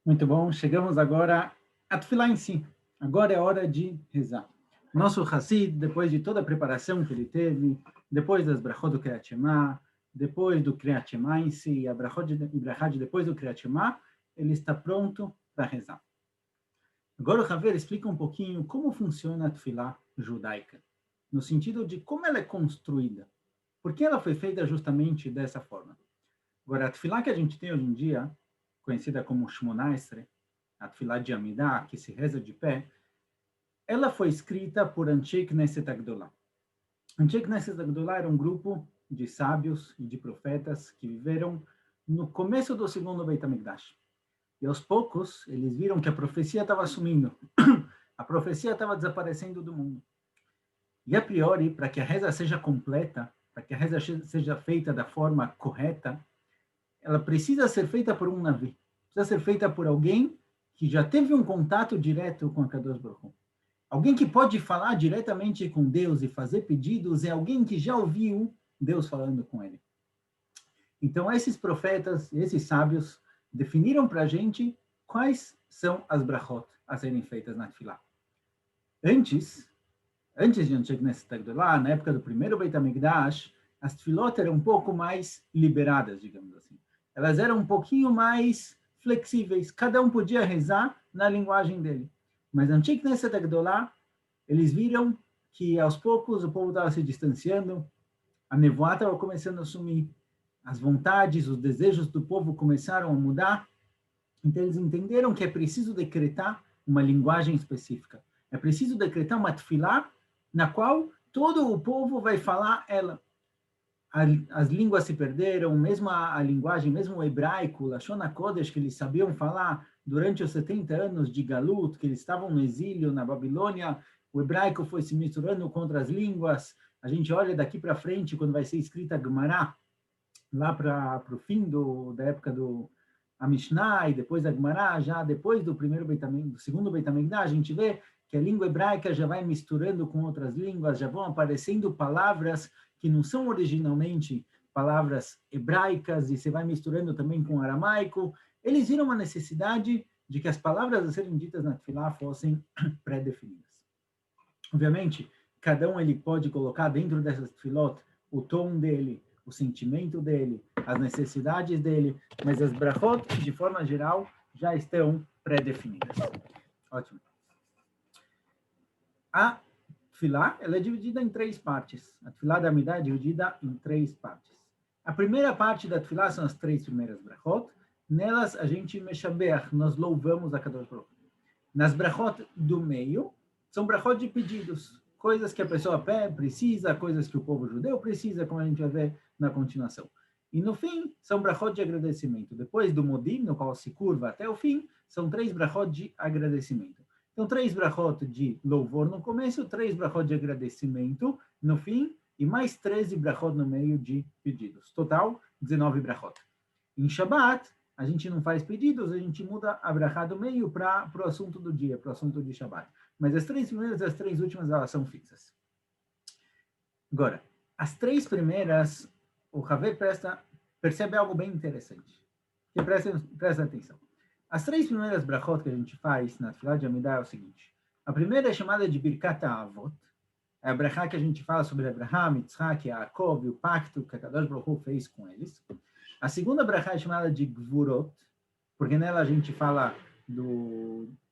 Muito bom, chegamos agora a Tefilá em si. Agora é hora de rezar. Nosso Hassid, depois de toda a preparação que ele teve, depois das brachot do Kriyat Shema, depois do Kriyat Shema em si, a brachot de depois do Kriyat Shema, ele está pronto para rezar. Agora o Haver explica um pouquinho como funciona a Tefilá judaica, no sentido de como ela é construída. Por que ela foi feita justamente dessa forma? Agora, a Tefilá que a gente tem hoje em dia, conhecida como Shmona Esrei, a Tefilá de Amidá, que se reza de pé, ela foi escrita por Anshe Knesset Agdolá. Anshe Knesset Agdolá era um grupo de sábios e de profetas que viveram no começo do segundo Beit HaMikdash. E aos poucos, eles viram que a profecia estava sumindo. A profecia estava desaparecendo do mundo. E a priori, para que a reza seja completa, para que a reza seja feita da forma correta, ela precisa ser feita por um Navi. Precisa ser feita por alguém que já teve um contato direto com a Kadosh Baruch Hu. Alguém que pode falar diretamente com Deus e fazer pedidos é alguém que já ouviu Deus falando com ele. Então, esses profetas, esses sábios, definiram para a gente quais são as brachot a serem feitas na Tefilá. Antes de Anshe Knesset Agdolá, na época do primeiro Beit HaMikdash, as tefilot eram um pouco mais liberadas, digamos assim. Elas eram um pouquinho mais flexíveis, cada um podia rezar na linguagem dele. Mas Anshe Knesset Agdolá, eles viram que aos poucos o povo estava se distanciando, a nevoada estava começando a sumir, as vontades, os desejos do povo começaram a mudar, então eles entenderam que é preciso decretar uma linguagem específica. É preciso decretar uma tefilá na qual todo o povo vai falar ela. As línguas se perderam, mesmo a linguagem, mesmo o hebraico, o Lashon HaKodesh, que eles sabiam falar durante os 70 anos de Galut, que eles estavam no exílio na Babilônia, o hebraico foi se misturando com outras línguas. A gente olha daqui para frente, quando vai ser escrita a Gemara, lá para o fim da época do a Mishnah e depois a Gemara, já depois do primeiro do segundo Beit HaMikdash, a gente vê que a língua hebraica já vai misturando com outras línguas, já vão aparecendo palavras que não são originalmente palavras hebraicas, e você vai misturando também com aramaico. Eles viram uma necessidade de que as palavras a serem ditas na Tefilá fossem pré-definidas. Obviamente, cada um ele pode colocar dentro dessas Tefilot o tom dele, o sentimento dele, as necessidades dele, mas as brachot, de forma geral, já estão pré-definidas. Ótimo. A Tefilá, ela é dividida em três partes. A Tefilá da Amidá é dividida em três partes. A primeira parte da Tefilá são as três primeiras brachot. Nelas, a gente meshabeach, nós louvamos a Kadosh Baruch Hu. Nas brachot do meio, são brachot de pedidos, coisas que a pessoa precisa, coisas que o povo judeu precisa, como a gente vai ver na continuação. E no fim, são brachot de agradecimento. Depois do modim, no qual se curva até o fim, são três brachot de agradecimento. Então, três brachot de louvor no começo, três brachot de agradecimento no fim, e mais 13 brachot no meio de pedidos. Total, 19 brachot. Em Shabbat, a gente não faz pedidos, a gente muda a brachá do meio para o assunto do dia, para o assunto de Shabbat. Mas as três primeiras e as três últimas, elas são fixas. Agora, as três primeiras, o Haver percebe algo bem interessante. Que presta atenção. As três primeiras brachot que a gente faz na Tefilá de Amidá é o seguinte. A primeira é chamada de Birkat Avot. É a brachá que a gente fala sobre Abraham, Yitzhak, Yaakov, o pacto que a Kadosh Baruch Hu fez com eles. A segunda brachá é chamada de Gvurot, porque nela a gente fala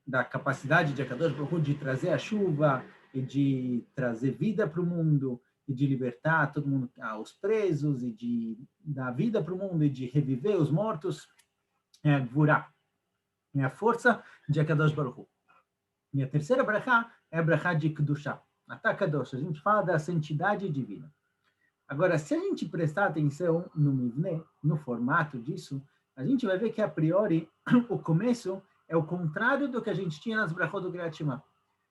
da capacidade de Akadosh Baruch Hu de trazer a chuva e de trazer vida para o mundo e de libertar todo mundo, os presos, e de dar vida para o mundo e de reviver os mortos. É a Gvurah, é a força de Akadosh Baruch Hu. E a terceira brachá é a brachá de Kedushá, Atá Kadosh, a gente fala da santidade divina. Agora, se a gente prestar atenção no Mivne, no formato disso, a gente vai ver que, a priori, o começo é o contrário do que a gente tinha nas brachot do Kriyat Shema.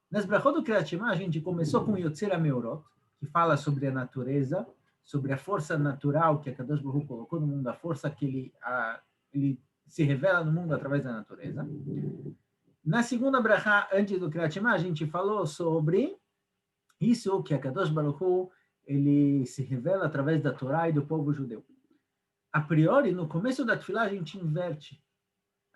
Nas brachot do Kriyat Shema, a gente começou com Yotzer HaMeorot, que fala sobre a natureza, sobre a força natural que a Kadosh Baruch Hu colocou no mundo, a força que ele se revela no mundo através da natureza. Na segunda brachá, antes do Kriyat Shema, a gente falou sobre isso que a Kadosh Baruch Hu ele se revela através da Torá e do povo judeu. A priori, no começo da Tefilá, a gente inverte.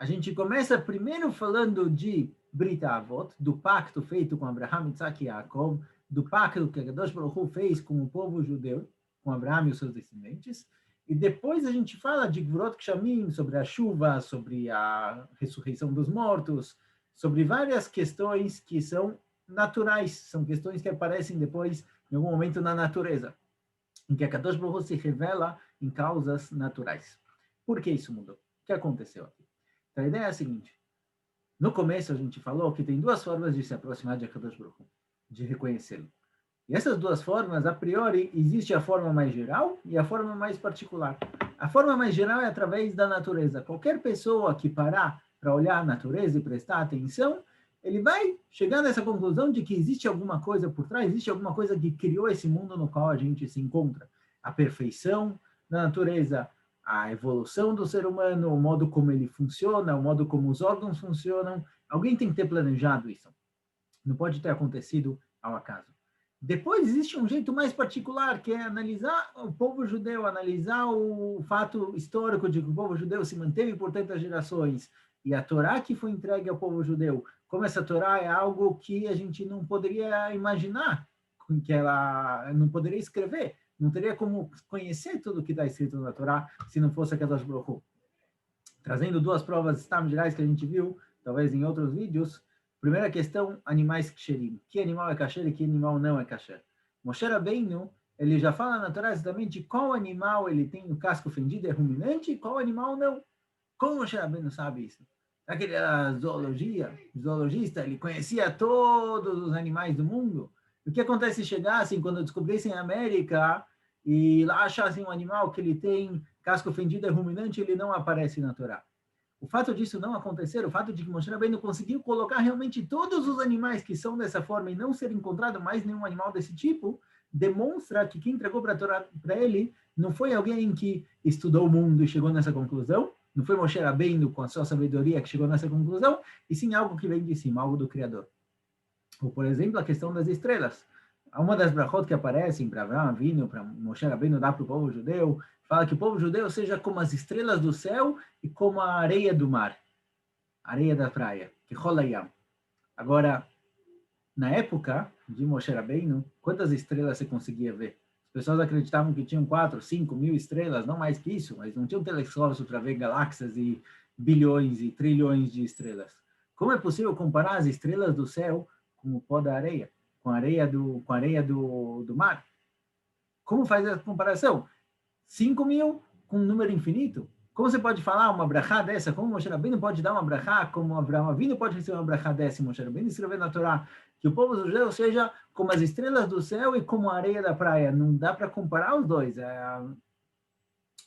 A gente começa primeiro falando de Brit Avot, do pacto feito com Abraham, Isaac e Yaakov, do pacto que Kadosh Baruch Hu fez com o povo judeu, com Abraham e os seus descendentes, e depois a gente fala de Gvurot Kshamim, sobre a chuva, sobre a ressurreição dos mortos, sobre várias questões que são naturais, são questões que aparecem depois, em algum momento, na natureza, em que a Kadosh Baruch Hu se revela em causas naturais. Por que isso mudou? O que aconteceu aqui? Então, a ideia é a seguinte. No começo, a gente falou que tem duas formas de se aproximar de Akadosh Baruch Hu, de reconhecê-lo. E essas duas formas, a priori, existe a forma mais geral e a forma mais particular. A forma mais geral é através da natureza. Qualquer pessoa que parar para olhar a natureza e prestar atenção, ele vai chegar nessa conclusão de que existe alguma coisa por trás, existe alguma coisa que criou esse mundo no qual a gente se encontra. A perfeição da natureza, a evolução do ser humano, o modo como ele funciona, o modo como os órgãos funcionam. Alguém tem que ter planejado isso. Não pode ter acontecido ao acaso. Depois existe um jeito mais particular, que é analisar o povo judeu, analisar o fato histórico de que o povo judeu se manteve por tantas gerações, e a Torá que foi entregue ao povo judeu, como essa Torá é algo que a gente não poderia imaginar, que ela não poderia escrever, não teria como conhecer tudo o que está escrito na Torá se não fosse a Kadosh Baruch Hu. Trazendo duas provas gerais que a gente viu, talvez em outros vídeos. Primeira questão, animais ksherim. Que animal é kasher e que animal não é kasher? Moshe Rabbeinu, ele já fala na Torá exatamente qual animal ele tem o casco fendido, é ruminante, e qual animal não. Como Moshe Rabbeinu sabe isso? Aquele era zoologista, ele conhecia todos os animais do mundo. O que acontece se chegassem, quando descobrissem a América, e lá achassem um animal que ele tem casco fendido, é ruminante, ele não aparece na Torá. O fato disso não acontecer, o fato de que Moshe Rabbeinu conseguiu colocar realmente todos os animais que são dessa forma e não ser encontrado mais nenhum animal desse tipo, demonstra que quem entregou para a Torá para ele não foi alguém que estudou o mundo e chegou nessa conclusão, não foi Moshe Rabbeinu com a sua sabedoria que chegou nessa conclusão, e sim algo que vem de cima, algo do Criador. Ou, por exemplo, a questão das estrelas. Uma das brachot que aparecem para Avraham Avinu, para Moshe Rabbeinu dar para o povo judeu, fala que o povo judeu seja como as estrelas do céu e como a areia do mar, a areia da praia, que rolayam. Agora, na época de Moshe Rabbeinu, quantas estrelas você conseguia ver? As pessoas acreditavam que tinham 4, 5 mil estrelas, não mais que isso, mas não tinham telescópios para ver galáxias e bilhões e trilhões de estrelas. Como é possível comparar as estrelas do céu com o pó da areia, com a areia do mar? Como faz essa comparação? 5 mil com um número infinito? Como você pode falar uma brachá dessa? Como Moshe Rabbeinu pode dar uma brachá? Como Avraham Avinu pode receber uma brachá dessa? Moshe Rabbeinu escreveu na Torá que o povo judeu seja como as estrelas do céu e como a areia da praia. Não dá para comparar os dois. A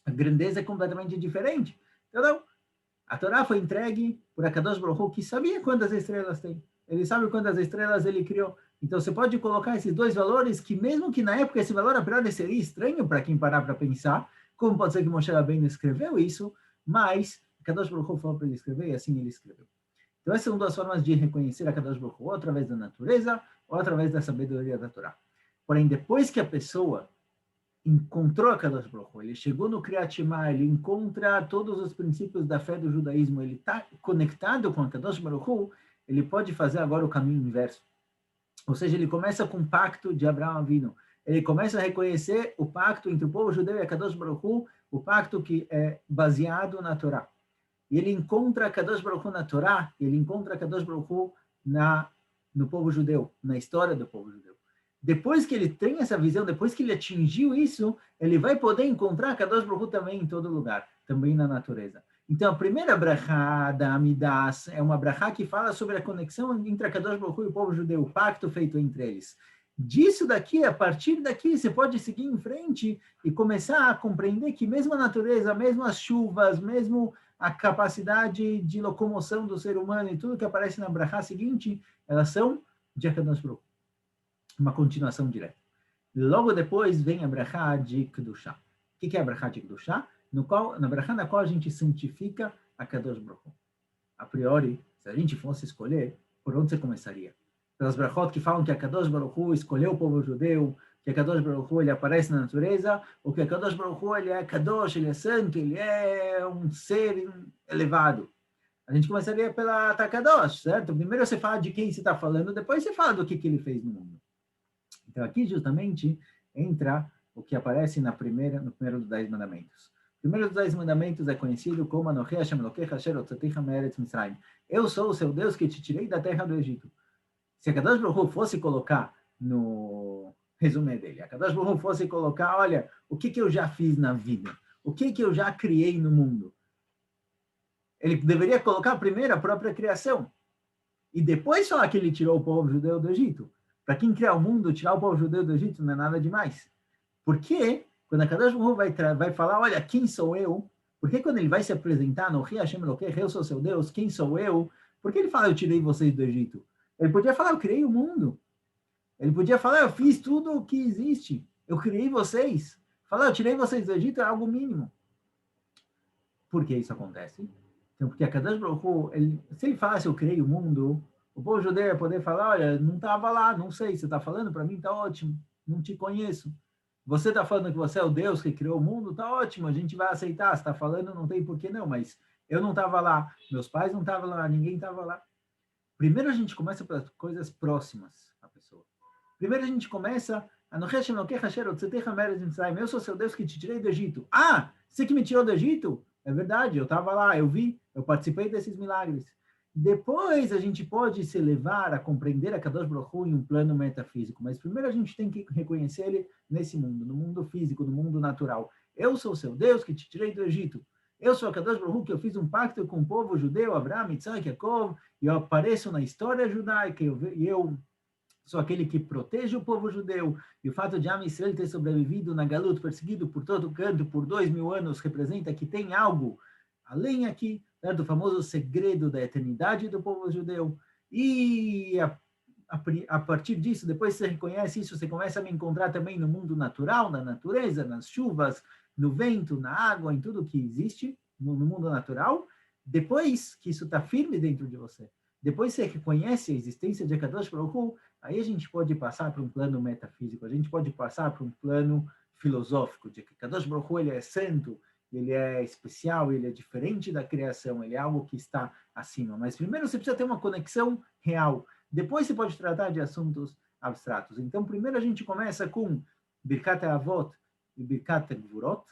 grandeza é completamente diferente. Entendeu? A Torá foi entregue por Akadosh Baruch Hu, que sabia quantas estrelas tem. Ele sabe quantas estrelas ele criou. Então, você pode colocar esses dois valores, que mesmo que na época esse valor, a priori, seria estranho para quem parar para pensar, como pode ser que Moshe Rabbeinu escreveu isso, mas Akadosh Baruch Hu falou para ele escrever, e assim ele escreveu. Então, essas são duas formas de reconhecer Akadosh Baruch Hu, ou através da natureza, ou através da sabedoria da Torá. Porém, depois que a pessoa encontrou a Kadosh Baruch Hu, ele chegou no Kriyat Shema, ele encontra todos os princípios da fé do judaísmo, ele está conectado com a Kadosh Baruch Hu, ele pode fazer agora o caminho inverso. Ou seja, ele começa com o pacto de Abraham Avinu. Ele começa a reconhecer o pacto entre o povo judeu e a Kadosh Baruch Hu, o pacto que é baseado na Torá. E ele encontra a Kadosh Baruch Hu na Torá, ele encontra a Kadosh Baruch Hu no povo judeu, na história do povo judeu. Depois que ele tem essa visão, depois que ele atingiu isso, ele vai poder encontrar a Kadosh Baruch Hu também em todo lugar, também na natureza. Então, a primeira brachá da Amidas é uma brachá que fala sobre a conexão entre a Kadosh Baruch Hu e o povo judeu, o pacto feito entre eles. Disso daqui, a partir daqui, você pode seguir em frente e começar a compreender que mesmo a natureza, mesmo as chuvas, mesmo a capacidade de locomoção do ser humano e tudo que aparece na brachá seguinte, elas são de Kadosh Baruch Hu. Uma continuação direta. Logo depois vem a brachá de Kedushá. O que é a brachá de Kedushá? Na brachá na qual a gente santifica a Kadosh Baruch Hu. A priori, se a gente fosse escolher, por onde você começaria? Pelas brachot que falam que a Kadosh Baruch Hu escolheu o povo judeu, que a Kadosh Baruch Hu ele aparece na natureza, ou que a Kadosh Baruch Hu ele é Kadosh, ele é santo, ele é um ser elevado. A gente começaria pela Takadosh, certo? Primeiro você fala de quem você está falando, depois você fala do que ele fez no mundo. Então aqui justamente entra o que aparece no primeiro dos 10 mandamentos. O primeiro dos 10 mandamentos é conhecido como Anochi Hashem Elokecha Asher Hotzaticha Me'eretz Mitzrayim. Eu sou o seu Deus que te tirei da terra do Egito. Se a Kadosh Baruch Hu fosse colocar no resumê dele, a Kadosh Baruch Hu fosse colocar, olha, o que eu já fiz na vida? O que eu já criei no mundo? Ele deveria colocar primeiro a própria criação. E depois falar que ele tirou o povo judeu do Egito. Para quem criar o mundo, tirar o povo judeu do Egito não é nada demais. Por quê? Quando a Kadosh Baruch Hu vai falar, olha, quem sou eu? Porque quando ele vai se apresentar no Ri Hashem Elokecha, eu sou seu Deus, quem sou eu? Por que ele fala, eu tirei vocês do Egito? Ele podia falar, eu criei o mundo. Ele podia falar, eu fiz tudo o que existe. Eu criei vocês. Falar, eu tirei vocês do Egito é algo mínimo. Por que isso acontece? Então, porque a Kadosh Baruch Hu, se ele falasse, eu criei o mundo, o povo judeu ia poder falar, olha, não estava lá, não sei, você está falando para mim, está ótimo, não te conheço. Você está falando que você é o Deus que criou o mundo, está ótimo, a gente vai aceitar, você está falando, não tem por que não, mas eu não estava lá, meus pais não estavam lá, ninguém estava lá. Primeiro a gente começa pelas coisas próximas à pessoa. Primeiro a gente começa, eu sou seu Deus que te tirei do Egito. Ah, você que me tirou do Egito? É verdade, eu estava lá, eu vi, eu participei desses milagres. Depois a gente pode se levar a compreender a Kadosh Baruch Hu em um plano metafísico, mas primeiro a gente tem que reconhecer ele nesse mundo, no mundo físico, no mundo natural. Eu sou seu Deus que te tirei do Egito. Eu sou a Kadosh Baruch Hu, que eu fiz um pacto com o povo judeu, Abraão, Isaac, Jacob, e eu apareço na história judaica, e eu sou aquele que protege o povo judeu, e o fato de Am Israel ter sobrevivido na Galut, perseguido por todo canto por 2000 anos, representa que tem algo além aqui, do famoso segredo da eternidade do povo judeu. E a partir disso, depois você reconhece isso, você começa a me encontrar também no mundo natural, na natureza, nas chuvas, no vento, na água, em tudo que existe no mundo natural. Depois que isso está firme dentro de você, depois você reconhece a existência de Kadosh Baruch Hu, aí a gente pode passar para um plano metafísico, a gente pode passar para um plano filosófico, de que Kadosh Baruch Hu, ele é santo, ele é especial, ele é diferente da criação, ele é algo que está acima. Mas primeiro você precisa ter uma conexão real. Depois você pode tratar de assuntos abstratos. Então, primeiro a gente começa com Birkat Avot e Birkat Gvurot,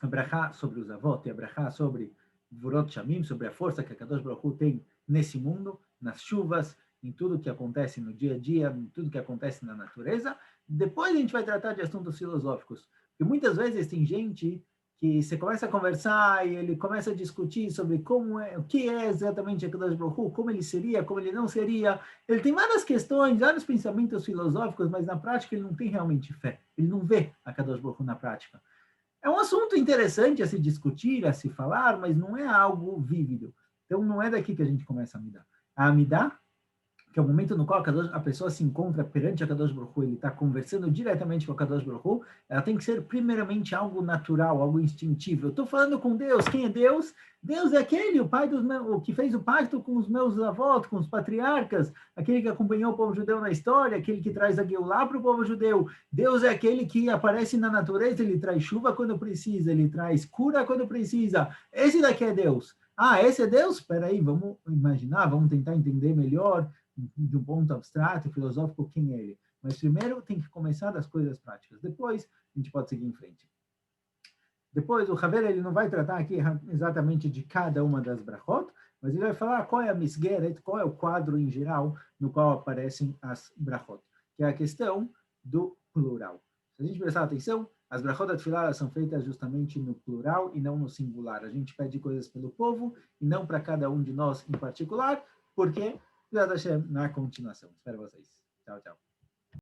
a brachá sobre os avot e a brachá sobre Gvurot Shamim, sobre a força que a Kadosh Baruch Hu tem nesse mundo, nas chuvas, em tudo que acontece no dia a dia, em tudo que acontece na natureza. Depois a gente vai tratar de assuntos filosóficos. Porque muitas vezes tem gente que você começa a conversar e ele começa a discutir sobre como é, o que é exatamente a Kadosh Baruch Hu, como ele seria, como ele não seria. Ele tem várias questões, vários pensamentos filosóficos, mas na prática ele não tem realmente fé. Ele não vê a Kadosh Baruch Hu na prática. É um assunto interessante a se discutir, a se falar, mas não é algo vívido. Então não é daqui que a gente começa a Amidá. A Amidá, que é o momento no qual a pessoa se encontra perante a Kadosh Baruch Hu, ele está conversando diretamente com a Kadosh Baruch Hu, ela tem que ser primeiramente algo natural, algo instintivo. Eu estou falando com Deus. Quem é Deus? Deus é aquele, o pai o que fez o pacto com os meus avós, com os patriarcas, aquele que acompanhou o povo judeu na história, aquele que traz a Geulah para o povo judeu. Deus é aquele que aparece na natureza, ele traz chuva quando precisa, ele traz cura quando precisa. Esse daqui é Deus. Ah, esse é Deus? Espera aí, vamos imaginar, vamos tentar entender melhor de um ponto abstrato, filosófico, quem é ele. Mas primeiro tem que começar das coisas práticas. Depois a gente pode seguir em frente. Depois o Haver, ele não vai tratar aqui exatamente de cada uma das brachot, mas ele vai falar qual é a misgeret, qual é o quadro em geral no qual aparecem as brachot, que é a questão do plural. Se a gente prestar atenção, as brachot da Tefilá são feitas justamente no plural e não no singular. A gente pede coisas pelo povo e não para cada um de nós em particular, porque na continuação. Espero vocês. Tchau, tchau.